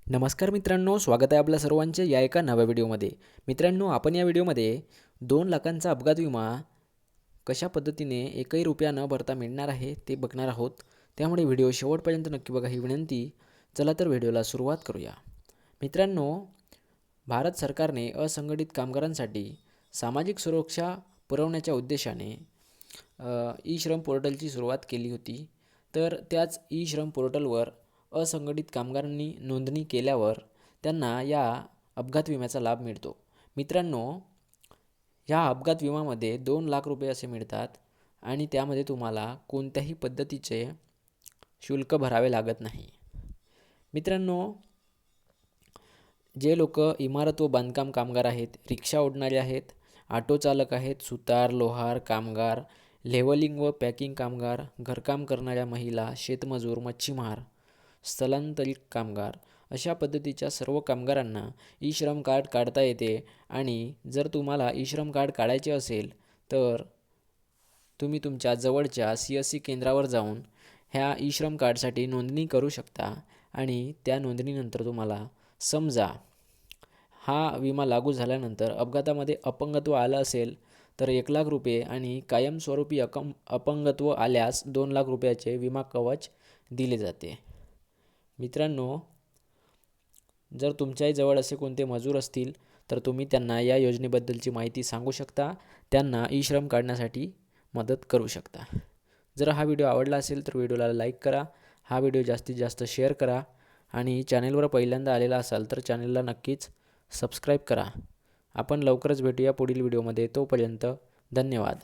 नमस्कार मित्रांनो, स्वागत आहे आपल्या सर्वांचे या एका नव्या व्हिडिओमध्ये. मित्रांनो, आपण या व्हिडिओमध्ये 2 लाखांचा अपघात विमा कशा पद्धतीने एकही रुपया न भरता मिळणार आहे ते बघणार आहोत. त्यामुळे व्हिडिओ शेवटपर्यंत नक्की बघा ही विनंती. चला तर व्हिडिओला सुरुवात करूया. मित्रांनो, भारत सरकारने असंघटित कामगारांसाठी सामाजिक सुरक्षा पुरवण्याच्या उद्देशाने ई श्रम पोर्टलची सुरुवात केली होती. तर त्याच ई श्रम पोर्टलवर असंघटित कामगारांनी नोंदणी केल्यावर त्यांना या अपघात विम्याचा लाभ मिळतो. मित्रांनो, ह्या अपघात विम्यामध्ये 2 लाख रुपये असे मिळतात आणि त्यामध्ये तुम्हाला कोणत्याही पद्धतीचे शुल्क भरावे लागत नाही. मित्रांनो, जे लोक इमारत व बांधकाम कामगार आहेत, रिक्षा ओढणारे आहेत, ऑटो चालक आहेत, सुतार, लोहार कामगार, लेव्हलिंग व पॅकिंग कामगार, घरकाम करणाऱ्या महिला, शेतमजूर, मच्छीमार, स्थलांतरित कामगार अशा पद्धतीच्या सर्व कामगारांना ई श्रम कार्ड काढता येते. आणि जर तुम्हाला ई श्रम कार्ड काढायचे असेल तर तुम्ही तुमच्या जवळच्या CSC केंद्रावर जाऊन ह्या ई श्रम कार्डसाठी नोंदणी करू शकता. आणि त्या नोंदणीनंतर तुम्हाला समजा हा विमा लागू झाल्यानंतर अपघातामध्ये अपंगत्व आलं असेल तर 1 लाख रुपये आणि कायमस्वरूपी अपंगत्व आल्यास 2 लाख रुपयाचे विमा कवच दिले जाते. मित्रांनो, जर तुमच्याही जवळ असे कोणते मजूर असतील तर तुम्ही त्यांना या योजनेबद्दलची माहिती सांगू शकता, त्यांना ई श्रम काढण्यासाठी मदत करू शकता. जर हा व्हिडिओ आवडला असेल तर व्हिडिओला लाईक करा, हा व्हिडिओ जास्तीत जास्त शेअर करा आणि चॅनलवर पहिल्यांदा आलेला असाल तर चॅनलला नक्कीच सबस्क्राईब करा. आपण लवकरच भेटूया पुढील व्हिडिओमध्ये. तोपर्यंत धन्यवाद.